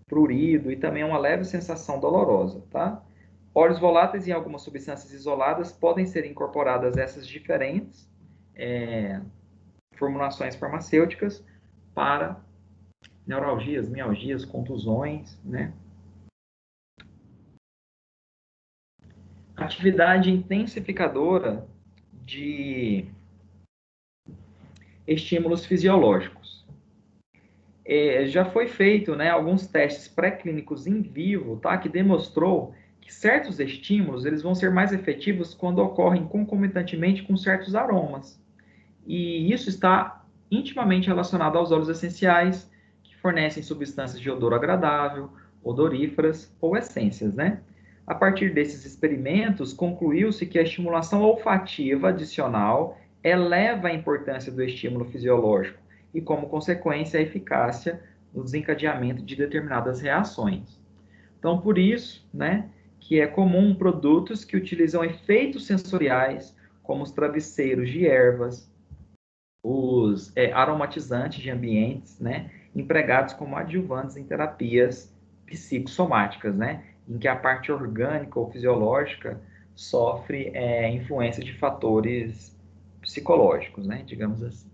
Speaker 1: prurido e também uma leve sensação dolorosa, tá? Óleos voláteis e algumas substâncias isoladas podem ser incorporadas a essas diferentes formulações farmacêuticas para neuralgias, mialgias, contusões, né? Atividade intensificadora de estímulos fisiológicos. Já foi feito, né, alguns testes pré-clínicos em vivo, tá, que demonstrou que certos estímulos eles vão ser mais efetivos quando ocorrem concomitantemente com certos aromas. E isso está intimamente relacionado aos óleos essenciais, que fornecem substâncias de odor agradável, odoríferas ou essências, né? A partir desses experimentos, concluiu-se que a estimulação olfativa adicional eleva a importância do estímulo fisiológico e, como consequência, a eficácia no desencadeamento de determinadas reações. Então, por isso, né, que é comum produtos que utilizam efeitos sensoriais, como os travesseiros de ervas, os aromatizantes de ambientes, né, empregados como adjuvantes em terapias psicossomáticas, né, em que a parte orgânica ou fisiológica sofre influência de fatores psicológicos, né, digamos assim.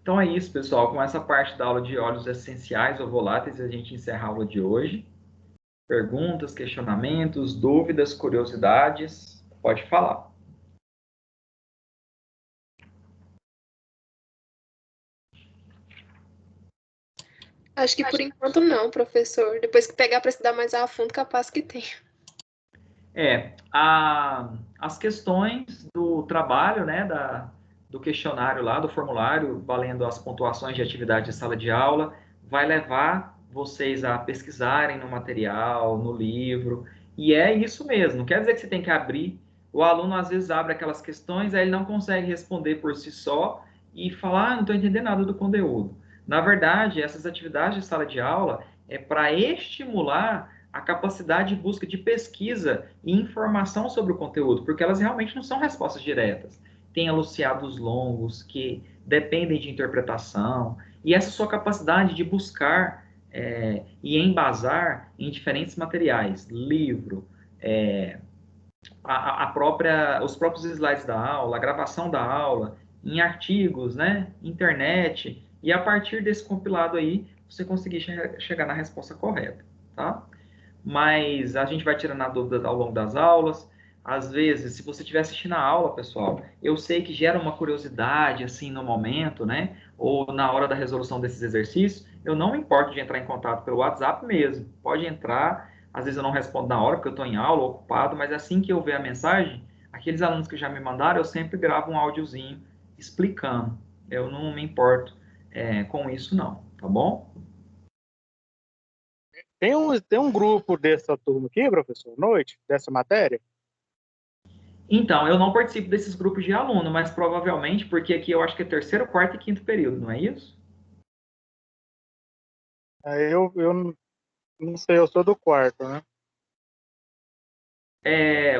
Speaker 1: Então é isso, pessoal. Com essa parte da aula de óleos essenciais ou voláteis, a gente encerra a aula de hoje. Perguntas, questionamentos, dúvidas, curiosidades, pode falar.
Speaker 2: Acho que por enquanto não, professor. Depois que pegar para estudar mais a fundo, capaz que tem.
Speaker 1: As questões do trabalho, né, do questionário lá, do formulário, valendo as pontuações de atividade de sala de aula, vai levar vocês a pesquisarem no material, no livro, e é isso mesmo, não quer dizer que você tem que abrir, o aluno às vezes abre aquelas questões, aí ele não consegue responder por si só e falar, não estou entendendo nada do conteúdo. Na verdade, essas atividades de sala de aula é para estimular a capacidade de busca de pesquisa e informação sobre o conteúdo, porque elas realmente não são respostas diretas. Tem enunciados longos que dependem de interpretação, e essa sua capacidade de buscar e embasar em diferentes materiais, livro, os próprios slides da aula, a gravação da aula, em artigos, né, internet, e a partir desse compilado aí, você conseguir chegar na resposta correta, tá? Mas a gente vai tirando a dúvida ao longo das aulas. Às vezes, se você estiver assistindo a aula, pessoal, eu sei que gera uma curiosidade, assim, no momento, né? Ou na hora da resolução desses exercícios, eu não me importo de entrar em contato pelo WhatsApp mesmo. Pode entrar, às vezes eu não respondo na hora, porque eu estou em aula, ocupado, mas assim que eu ver a mensagem, aqueles alunos que já me mandaram, eu sempre gravo um áudiozinho explicando. Eu não me importo com isso, não, tá bom?
Speaker 3: Tem um grupo dessa turma aqui, professor, à noite, dessa matéria?
Speaker 1: Então, eu não participo desses grupos de aluno, mas provavelmente, porque aqui eu acho que é terceiro, quarto e quinto período, não é isso?
Speaker 3: Eu não sei, eu sou do quarto, né?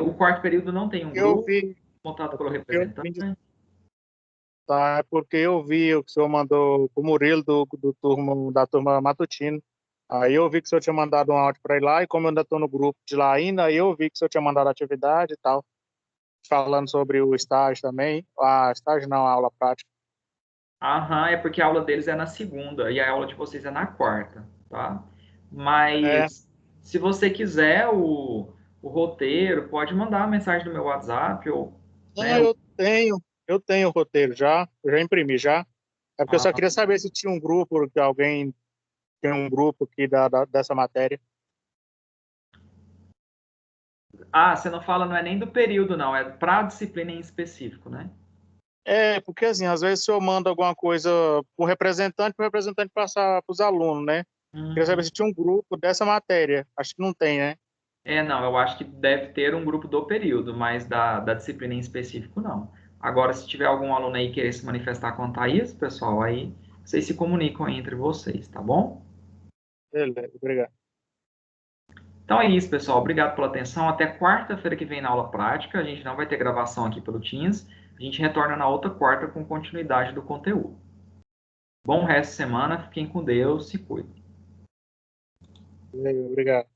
Speaker 1: O quarto período não tem um
Speaker 3: Eu
Speaker 1: grupo
Speaker 3: vi,
Speaker 1: montado pelo
Speaker 3: eu
Speaker 1: representante.
Speaker 3: vim tá, é porque eu vi o que o senhor mandou o Murilo da turma matutina. Aí eu vi que o senhor tinha mandado um áudio para ir lá, e como eu ainda estou no grupo de lá ainda, aí eu vi que o senhor tinha mandado atividade e tal, falando sobre o estágio também. Ah, estágio não, a aula prática.
Speaker 1: Aham, é porque a aula deles é na segunda e a aula de vocês é na quarta, tá?
Speaker 3: É,
Speaker 1: Mas se você quiser o roteiro, pode mandar uma mensagem no meu WhatsApp ou,
Speaker 3: não,
Speaker 1: né?
Speaker 3: eu tenho o roteiro já, eu já imprimi já. É porque eu só
Speaker 1: Ah,
Speaker 3: queria saber se tinha um grupo, que alguém tem um grupo aqui dessa matéria.
Speaker 1: você não fala, não é nem do período, não, é para a disciplina em específico, né?
Speaker 3: É, porque assim, às vezes o senhor manda alguma coisa para o representante passar para os alunos, né? Queria saber
Speaker 1: Uhum.
Speaker 3: se tinha um grupo dessa matéria. Acho que não tem, né?
Speaker 1: Não, eu acho que deve ter um grupo do período, mas da disciplina em específico, não. Agora, se tiver algum aluno aí querer se manifestar quanto a isso, pessoal, aí vocês se comunicam entre vocês, tá bom?
Speaker 3: Beleza, obrigado.
Speaker 1: Então é isso, pessoal. Obrigado pela atenção. Até quarta-feira que vem na aula prática. A gente não vai ter gravação aqui pelo Teams. A gente retorna na outra quarta com continuidade do conteúdo. Bom resto de semana. Fiquem com Deus. Se cuidem.
Speaker 3: Beleza, obrigado.